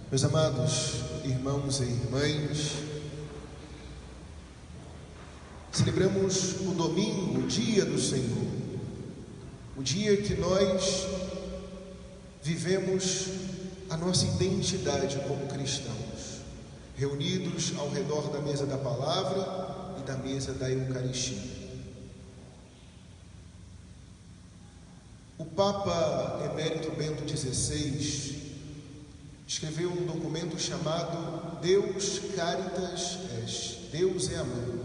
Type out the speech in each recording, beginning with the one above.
Meus amados irmãos e irmãs, celebramos o domingo, o dia do Senhor, o dia que nós vivemos a nossa identidade como cristãos, reunidos ao redor da mesa da palavra e da mesa da Eucaristia. O Papa Emérito Bento XVI escreveu um documento chamado Deus Caritas Est, Deus é amor.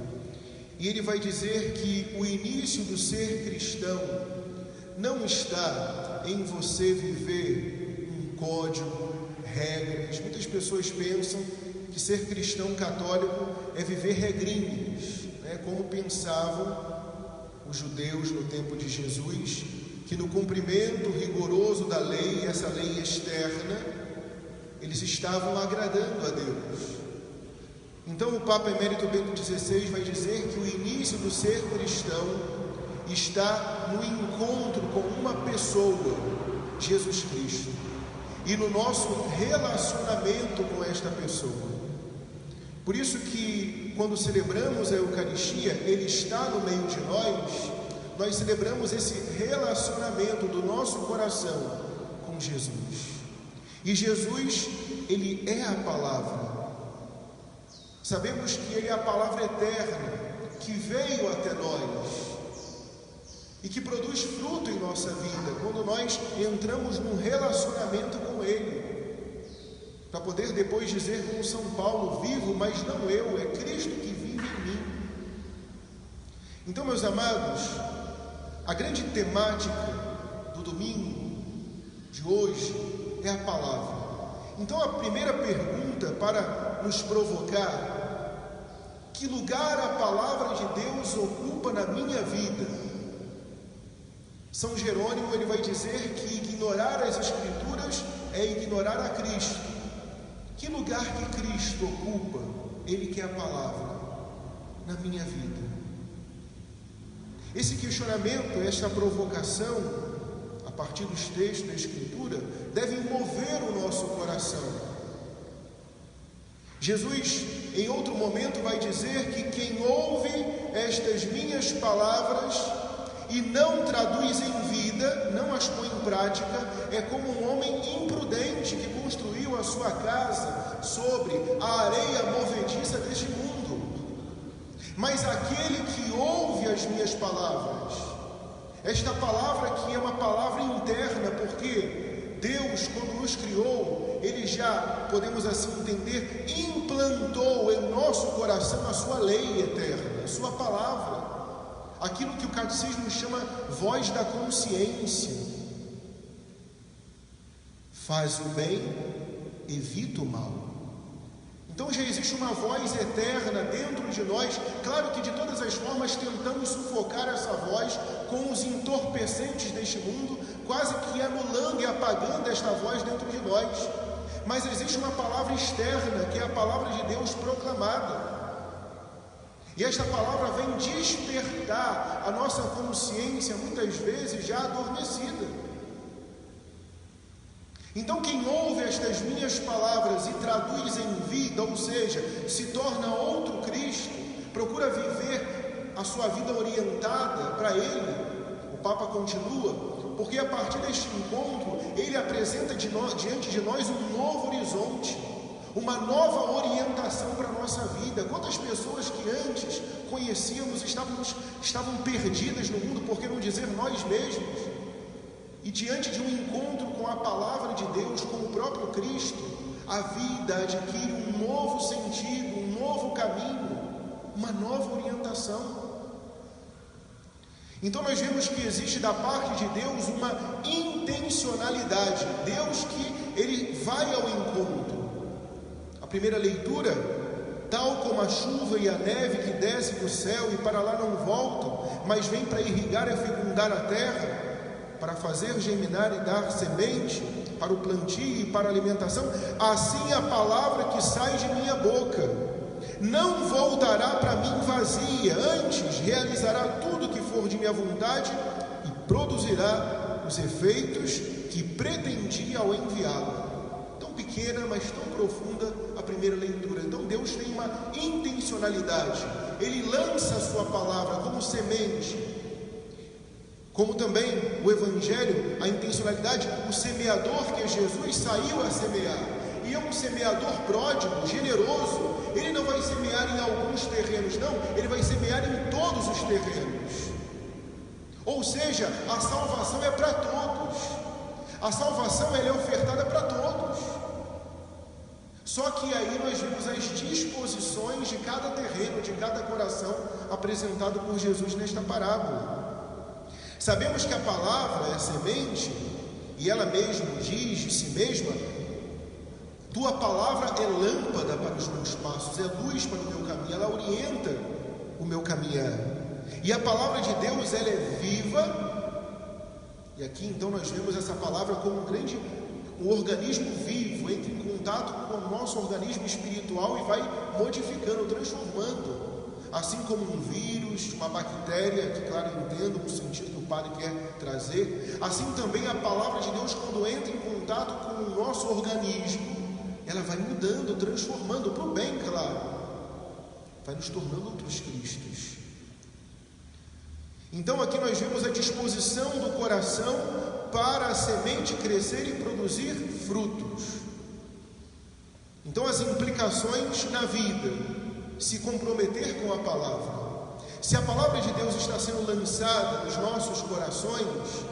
E ele vai dizer que o início do ser cristão não está em você viver um código, regras. Muitas pessoas pensam que ser cristão católico é viver regrinhas, né? Como pensavam os judeus no tempo de Jesus, que no cumprimento rigoroso da lei, essa lei externa, eles estavam agradando a Deus. Então o Papa Emérito Bento XVI vai dizer que o início do ser cristão está no encontro com uma pessoa, Jesus Cristo, e no nosso relacionamento com esta pessoa. Por isso que quando celebramos a Eucaristia, Ele está no meio de nós celebramos esse relacionamento do nosso coração com Jesus. E Jesus, Ele é a palavra. Sabemos que Ele é a palavra eterna, que veio até nós e que produz fruto em nossa vida, quando nós entramos num relacionamento com Ele, para poder depois dizer como São Paulo: vivo, mas não eu, é Cristo que vive em mim. Então, meus amados, a grande temática do domingo de hoje é a palavra. Então a primeira pergunta para nos provocar: que lugar a palavra de Deus ocupa na minha vida? São Jerônimo, ele vai dizer que ignorar as Escrituras é ignorar a Cristo. Que lugar que Cristo ocupa, Ele que é a palavra, na minha vida? Esse questionamento, esta provocação, a partir dos textos da Escritura, devem mover o nosso coração. Jesus, em outro momento, vai dizer que quem ouve estas minhas palavras e não traduz em vida, não as põe em prática, é como um homem imprudente que construiu a sua casa sobre a areia movediça deste mundo. Mas aquele que ouve as minhas palavras, esta palavra que é uma palavra interna, porque Deus, quando nos criou, Ele já, podemos assim entender, implantou em nosso coração a sua lei eterna, a sua palavra, aquilo que o catecismo chama voz da consciência. Faz o bem, evita o mal. Então já existe uma voz eterna dentro de nós. Claro que de todas as formas tentamos sufocar essa voz com os entorpecentes deste mundo, quase que anulando e apagando esta voz dentro de nós. Mas existe uma palavra externa, que é a palavra de Deus proclamada. E esta palavra vem despertar a nossa consciência, muitas vezes já adormecida. Então quem ouve estas minhas palavras e traduz em vida, ou seja, se torna outro Cristo, procura viver a sua vida orientada para Ele. O Papa continua, porque a partir deste encontro, Ele apresenta diante de nós um novo horizonte, uma nova orientação para a nossa vida. Quantas pessoas que antes conhecíamos estavam perdidas no mundo, por que não dizer nós mesmos? E diante de um encontro com a palavra de Deus, com o próprio Cristo, a vida adquire um novo sentido, um novo caminho, uma nova orientação. Então nós vemos que existe da parte de Deus uma intencionalidade, Deus que Ele vai ao encontro. A primeira leitura: tal como a chuva e a neve que desce do céu e para lá não voltam, mas vem para irrigar e fecundar a terra, para fazer germinar e dar semente, para o plantio e para a alimentação, assim a palavra que sai de minha boca não voltará para mim vazia, antes realizará tudo que for de minha vontade e produzirá os efeitos que pretendia ao enviá-la. Então pequena, mas tão profunda a primeira leitura. Então Deus tem uma intencionalidade. Ele lança a sua palavra como semente. Como também o Evangelho, a intencionalidade, o semeador, que é Jesus, saiu a semear. E é um semeador pródigo, generoso. Ele não vai semear em alguns terrenos, não. Ele vai semear em todos os terrenos. Ou seja, a salvação é para todos. A salvação, ela é ofertada para todos. Só que aí nós vemos as disposições de cada terreno, de cada coração apresentado por Jesus nesta parábola. Sabemos que a palavra é a semente, e ela mesma diz de si mesma: tua palavra é lâmpada para os meus passos, é luz para o meu caminho, ela orienta o meu caminhar. E a palavra de Deus, ela é viva, e aqui então nós vemos essa palavra como um organismo vivo, entra em contato com o nosso organismo espiritual e vai modificando, transformando. Assim como um vírus, uma bactéria, que claro, eu entendo o sentido que o padre quer trazer, assim também a palavra de Deus, quando entra em contato com o nosso organismo, ela vai mudando, transformando para o bem, claro, vai nos tornando outros Cristos. Então aqui nós vemos a disposição do coração para a semente crescer e produzir frutos. Então as implicações na vida: se comprometer com a palavra. Se a palavra de Deus está sendo lançada nos nossos corações,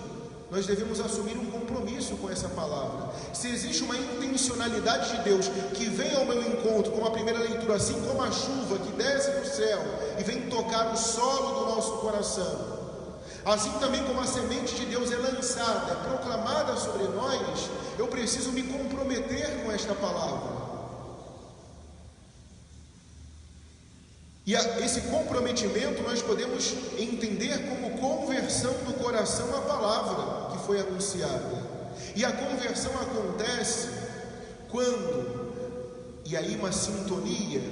nós devemos assumir um compromisso com essa palavra. Se existe uma intencionalidade de Deus que vem ao meu encontro, como a primeira leitura, assim como a chuva que desce do céu e vem tocar o solo do nosso coração, assim também como a semente de Deus é lançada, é proclamada sobre nós, eu preciso me comprometer com esta palavra. E esse comprometimento nós podemos entender como conversão do coração à palavra que foi anunciada. E a conversão acontece quando, e aí uma sintonia,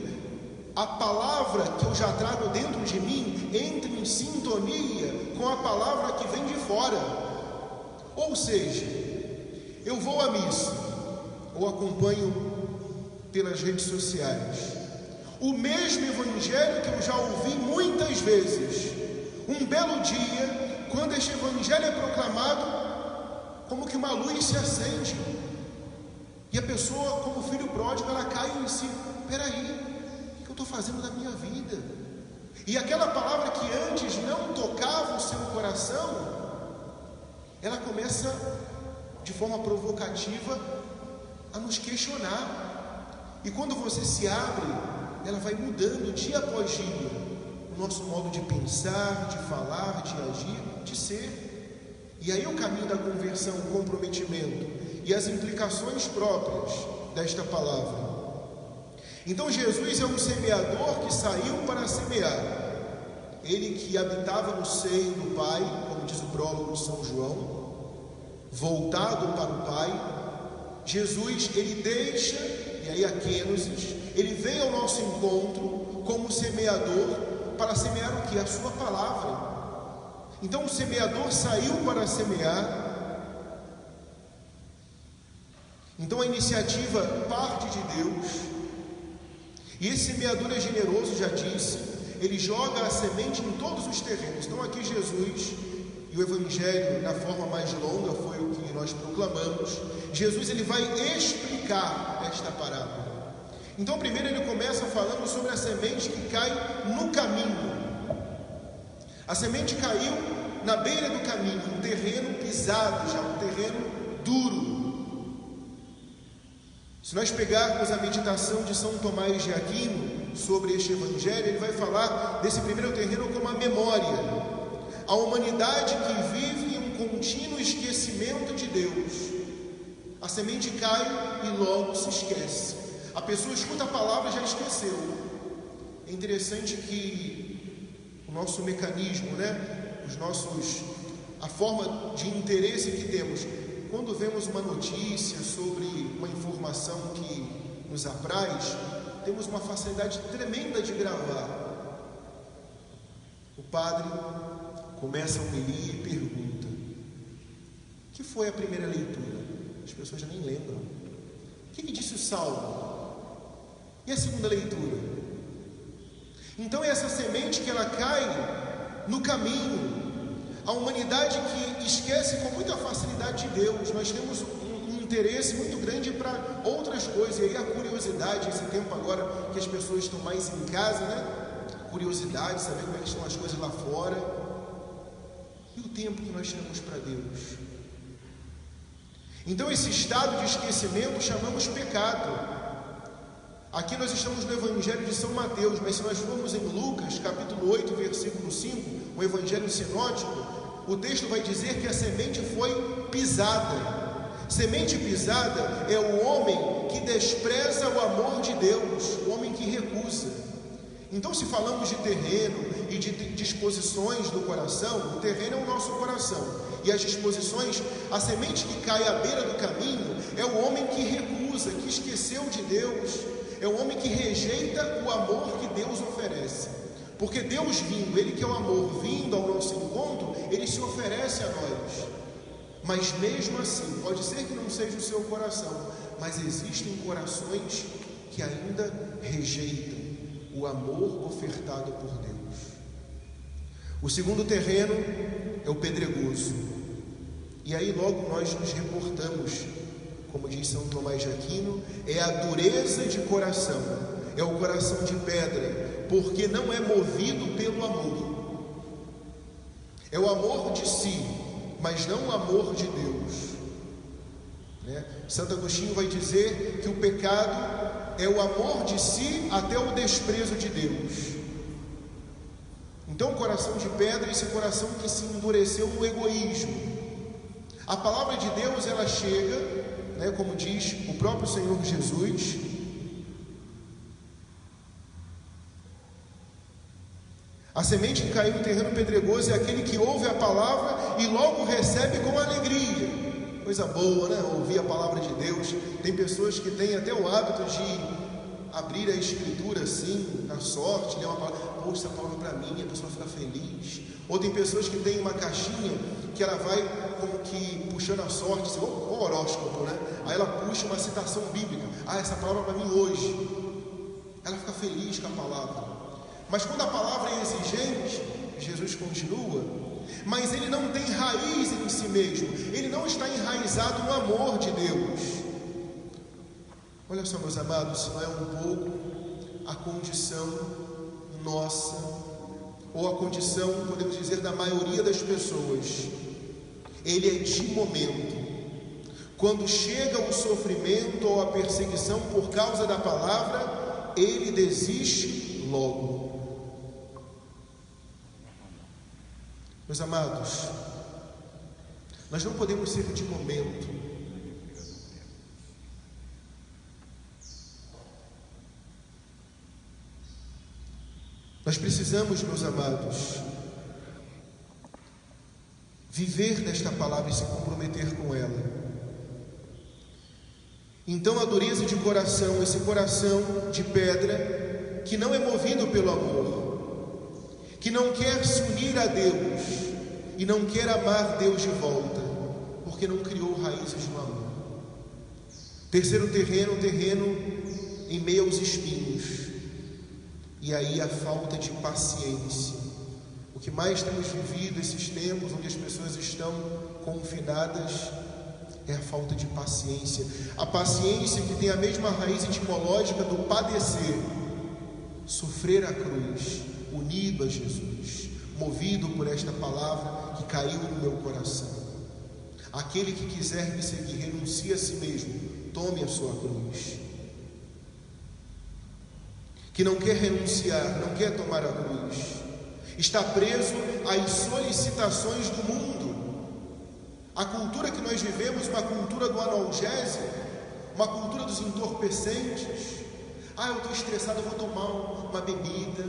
a palavra que eu já trago dentro de mim entra em sintonia com a palavra que vem de fora. Ou seja, eu vou à missa ou acompanho pelas redes sociais o mesmo evangelho que eu já ouvi muitas vezes. Um belo dia, quando este evangelho é proclamado, como que uma luz se acende, e a pessoa, como filho pródigo, ela cai em si: peraí, o que eu estou fazendo da minha vida? E aquela palavra que antes não tocava o seu coração, ela começa de forma provocativa a nos questionar. E quando você se abre, ela vai mudando dia após dia o nosso modo de pensar, de falar, de agir, de ser. E aí o caminho da conversão, o comprometimento e as implicações próprias desta palavra. Então Jesus é um semeador que saiu para semear. Ele que habitava no seio do Pai, como diz o prólogo de São João, voltado para o Pai. Jesus, ele deixa, e aí a Kênosis, ele vem ao nosso encontro como semeador para semear o que? A sua palavra. Então o semeador saiu para semear. Então a iniciativa parte de Deus. E esse semeador é generoso, já disse. Ele joga a semente em todos os terrenos. Então aqui Jesus, e o Evangelho na forma mais longa foi o que nós proclamamos, Jesus ele vai explicar esta parábola. Então primeiro ele começa falando sobre a semente que cai no caminho. A semente caiu na beira do caminho, um terreno pisado já, um terreno duro. Se nós pegarmos a meditação de São Tomás de Aquino sobre este Evangelho, ele vai falar desse primeiro terreno como a memória, a humanidade que vive em um contínuo esquecimento de Deus. A semente cai e logo se esquece. A pessoa escuta a palavra e já esqueceu. É interessante que o nosso mecanismo, a forma de interesse que temos, quando vemos uma notícia sobre uma informação que nos apraz, temos uma facilidade tremenda de gravar. O padre começa a homilia e pergunta: o que foi a primeira leitura? As pessoas já nem lembram. O que disse o Salmo? E a segunda leitura? Então é essa semente que ela cai no caminho. A humanidade que esquece com muita facilidade de Deus. Nós temos um interesse muito grande para outras coisas. E aí a curiosidade, esse tempo agora que as pessoas estão mais em casa, né? Curiosidade, saber como é que estão as coisas lá fora. E o tempo que nós temos para Deus. Então esse estado de esquecimento chamamos pecado. Aqui nós estamos no Evangelho de São Mateus, mas se nós formos em Lucas, capítulo 8, versículo 5, o Evangelho sinótico, o texto vai dizer que a semente foi pisada. Semente pisada é o homem que despreza o amor de Deus, o homem que recusa. Então, se falamos de terreno e de disposições do coração, o terreno é o nosso coração. E as disposições, a semente que cai à beira do caminho é o homem que recusa, que esqueceu de Deus. É o homem que rejeita o amor que Deus oferece. Porque Deus vindo, Ele que é o amor, vindo ao nosso encontro, Ele se oferece a nós. Mas mesmo assim, pode ser que não seja o seu coração, mas existem corações que ainda rejeitam o amor ofertado por Deus. O segundo terreno é o pedregoso. E aí logo nós nos reportamos, como diz São Tomás de Aquino, é a dureza de coração, é o coração de pedra, porque não é movido pelo amor. É o amor de si, mas não o amor de Deus, né? Santo Agostinho vai dizer que o pecado é o amor de si até o desprezo de Deus. Então o coração de pedra é esse coração que se endureceu no egoísmo. A palavra de Deus, ela chega, né, como diz o próprio Senhor Jesus, a semente que caiu no terreno pedregoso é aquele que ouve a palavra e logo recebe com alegria. Coisa boa, né? Ouvir a palavra de Deus. Tem pessoas que têm até o hábito de abrir a escritura assim, na sorte, ler uma palavra, poxa, essa palavra para mim, a pessoa fica feliz. Ou tem pessoas que têm uma caixinha que ela vai como que puxando a sorte, assim, o horóscopo, né? Aí ela puxa uma citação bíblica. Ah, essa palavra para mim hoje. Ela fica feliz com a palavra. Mas quando a palavra é exigente, Jesus continua, mas ele não tem raiz em si mesmo, ele não está enraizado no amor de Deus. Olha só, meus amados, se não é um pouco a condição nossa, ou a condição, podemos dizer, da maioria das pessoas. Ele é de momento. Quando chega o sofrimento ou a perseguição por causa da palavra, ele desiste logo. Meus amados, nós não podemos ser de momento. Nós precisamos, meus amados, viver nesta palavra e se comprometer com ela. Então a dureza de coração, esse coração de pedra, que não é movido pelo amor, que não quer se unir a Deus e não quer amar Deus de volta, porque não criou raízes no amor. Terceiro terreno, em meio aos espinhos. E aí a falta de paciência. O que mais temos vivido esses tempos onde as pessoas estão confinadas é a falta de paciência. A paciência que tem a mesma raiz etimológica do padecer, sofrer a cruz, unido a Jesus, movido por esta palavra que caiu no meu coração. Aquele que quiser me seguir, renuncie a si mesmo, tome a sua cruz. Que não quer renunciar, não quer tomar a cruz, está preso às solicitações do mundo. A cultura que nós vivemos, uma cultura do analgésico, uma cultura dos entorpecentes. Ah, eu estou estressado, eu vou tomar uma bebida,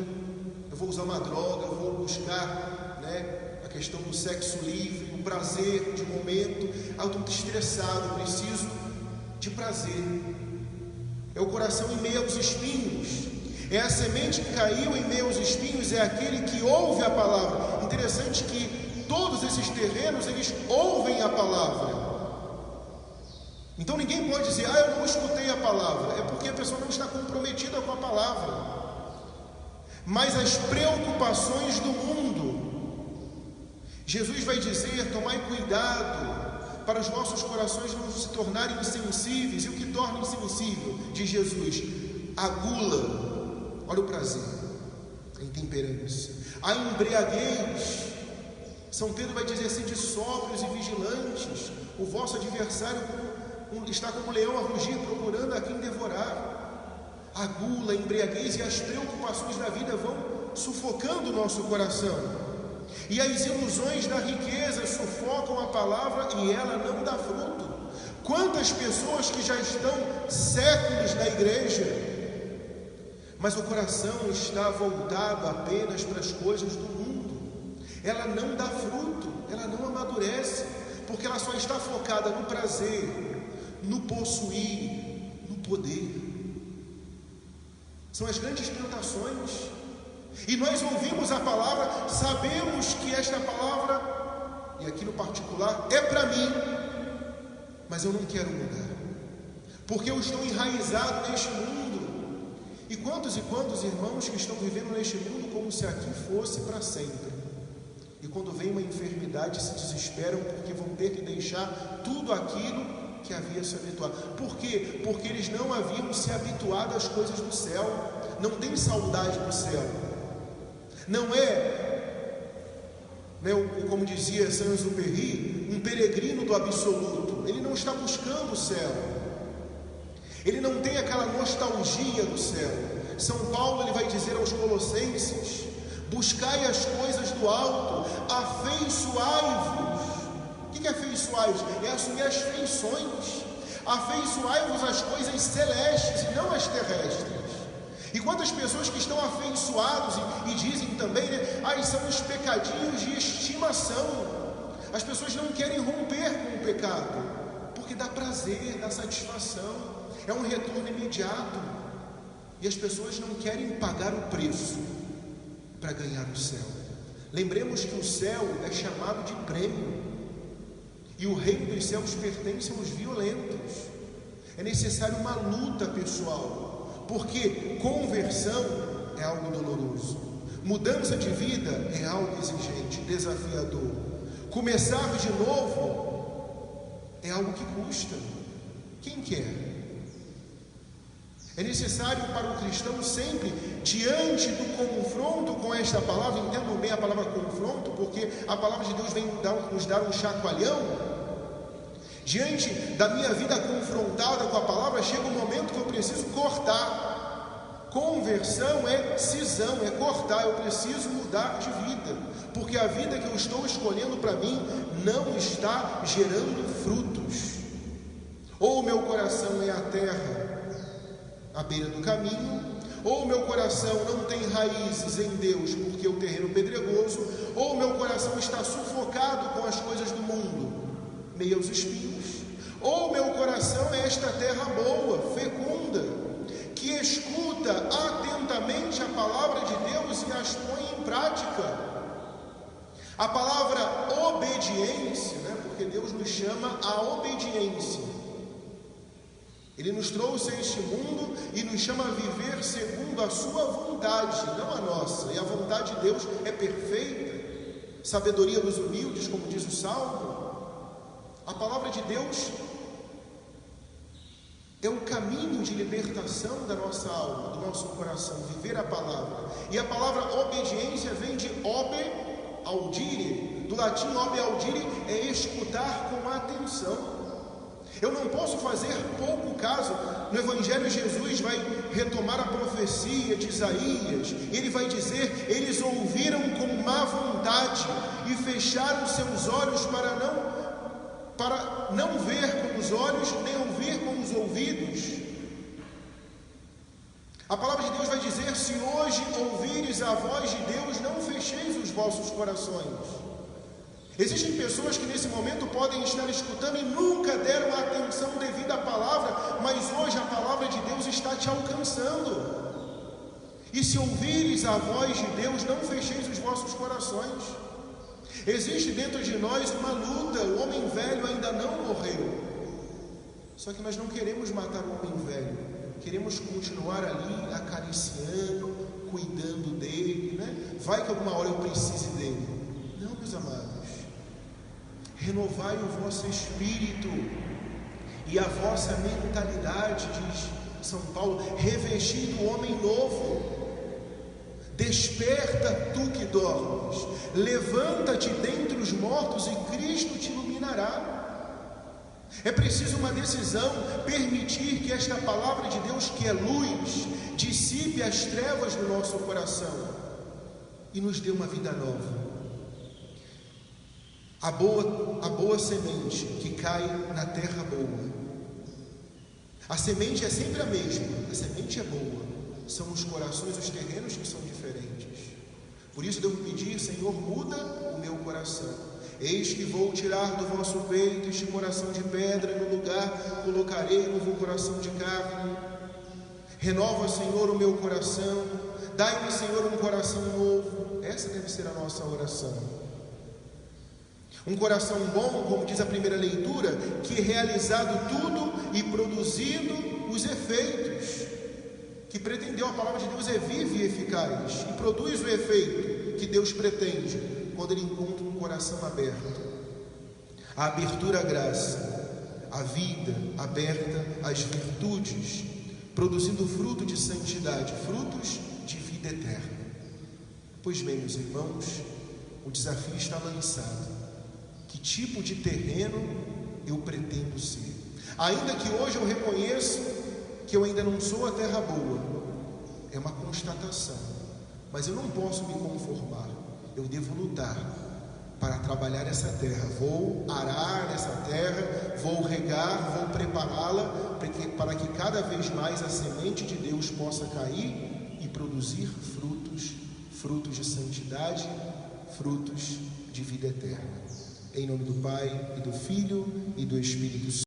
eu vou usar uma droga, eu vou buscar, né, a questão do sexo livre, o prazer de momento. Ah, eu estou muito estressado, eu preciso de prazer. É o coração em meio aos espinhos. É a semente que caiu em meio aos espinhos, é aquele que ouve a palavra. Interessante que todos esses terrenos, eles ouvem a palavra. Então ninguém pode dizer, eu não escutei a palavra. É porque a pessoa não está comprometida com a palavra. Mas as preocupações do mundo, Jesus vai dizer, tomai cuidado para os vossos corações não se tornarem insensíveis. E o que torna insensível, diz Jesus? A gula, olha o prazer, a intemperância, a embriaguez. São Pedro vai dizer assim, de sóbrios e vigilantes, o vosso adversário está como um leão a rugir, procurando a quem devorar. A gula, a embriaguez e as preocupações da vida vão sufocando o nosso coração. E as ilusões da riqueza sufocam a palavra e ela não dá fruto. Quantas pessoas que já estão séculos na igreja, mas o coração está voltado apenas para as coisas do mundo. Ela não dá fruto, ela não amadurece, porque ela só está focada no prazer, no possuir, no poder. São as grandes tentações. E nós ouvimos a palavra, sabemos que esta palavra, e aqui no particular, é para mim, mas eu não quero mudar, porque eu estou enraizado neste mundo. E quantos irmãos que estão vivendo neste mundo como se aqui fosse para sempre, e quando vem uma enfermidade se desesperam porque vão ter que deixar tudo aquilo que havia se habituado. Por quê? Porque eles não haviam se habituado às coisas do céu. Não tem saudade do céu. Não é, como dizia Saint-Exupéry, um peregrino do absoluto. Ele não está buscando o céu. Ele não tem aquela nostalgia do céu. São Paulo ele vai dizer aos Colossenses: buscai as coisas do alto, afeiçoai-vos. O que é afeiçoai-vos? É assumir as feições. Afeiçoai-vos às coisas celestes e não às terrestres. E quantas pessoas que estão afeiçoados e dizem também, são os pecadinhos de estimação. As pessoas não querem romper com o pecado, porque dá prazer, dá satisfação, é um retorno imediato. E as pessoas não querem pagar o preço para ganhar o céu. Lembremos que o céu é chamado de prêmio, e o reino dos céus pertence aos violentos. É necessário uma luta pessoal, porque conversão é algo doloroso, mudança de vida é algo exigente, desafiador. Começar de novo é algo que custa. Quem quer? É necessário para o cristão sempre, diante do confronto com esta palavra, entendam bem a palavra confronto, porque a palavra de Deus vem nos dar um chacoalhão. Diante da minha vida confrontada com a palavra, chega um momento que eu preciso cortar. Conversão é cisão, é cortar. Eu preciso mudar de vida, porque a vida que eu estou escolhendo para mim não está gerando frutos. Ou o meu coração é a terra à beira do caminho, ou o meu coração não tem raízes em Deus, porque o terreno é pedregoso, ou o meu coração está sufocado com as coisas do mundo, meio aos espinhos, ou o meu coração é esta terra boa, fecunda, que escuta atentamente a palavra de Deus e as põe em prática. A palavra obediência, porque Deus nos chama à obediência. Ele nos trouxe a este mundo e nos chama a viver segundo a sua vontade, não a nossa. E a vontade de Deus é perfeita. Sabedoria dos humildes, como diz o Salmo. A palavra de Deus é um caminho de libertação da nossa alma, do nosso coração, viver a palavra. E a palavra obediência vem de obe audire. Do latim obe audire é escutar com atenção. Eu não posso fazer pouco caso. No Evangelho, Jesus vai retomar a profecia de Isaías. Ele vai dizer: eles ouviram com má vontade e fecharam seus olhos para não ver com os olhos, nem ouvir com os ouvidos. A palavra de Deus vai dizer: se hoje ouvires a voz de Deus, não fecheis os vossos corações. Existem pessoas que nesse momento podem estar escutando e nunca deram a atenção devida à palavra, mas hoje a palavra de Deus está te alcançando. E se ouvires a voz de Deus, não fecheis os vossos corações. Existe dentro de nós uma luta, o homem velho ainda não morreu. Só que nós não queremos matar o homem velho, queremos continuar ali acariciando, cuidando dele, né? Vai que alguma hora eu precise dele. Não, meus amados, renovai o vosso espírito e a vossa mentalidade, diz São Paulo, revestindo o homem novo. Desperta tu que dormes, levanta-te dentre os mortos e Cristo te iluminará. É preciso uma decisão, permitir que esta palavra de Deus, que é luz, dissipe as trevas do nosso coração e nos dê uma vida nova. A boa semente que cai na terra boa. A semente é sempre a mesma, a semente é boa. São os corações, os terrenos que são diferentes. Por isso devo pedir: Senhor, muda o meu coração. Eis que vou tirar do vosso peito este coração de pedra, no lugar colocarei novo coração de carne. Renova, Senhor, o meu coração. Dai-me, Senhor, um coração novo. Essa deve ser a nossa oração. Um coração bom, como diz a primeira leitura, que realizado tudo e produzindo os efeitos que pretendeu. A palavra de Deus é viva e eficaz e produz o efeito que Deus pretende quando Ele encontra um coração aberto. A abertura à graça, a vida aberta às virtudes, produzindo fruto de santidade, frutos de vida eterna. Pois bem, meus irmãos, o desafio está lançado. Que tipo de terreno eu pretendo ser? Ainda que hoje eu reconheço que eu ainda não sou a terra boa, é uma constatação, mas eu não posso me conformar. Eu devo lutar para trabalhar essa terra. Vou arar essa terra, vou regar, vou prepará-la para que cada vez mais a semente de Deus possa cair e produzir frutos de santidade, frutos de vida eterna. Em nome do Pai, e do Filho, e do Espírito Santo.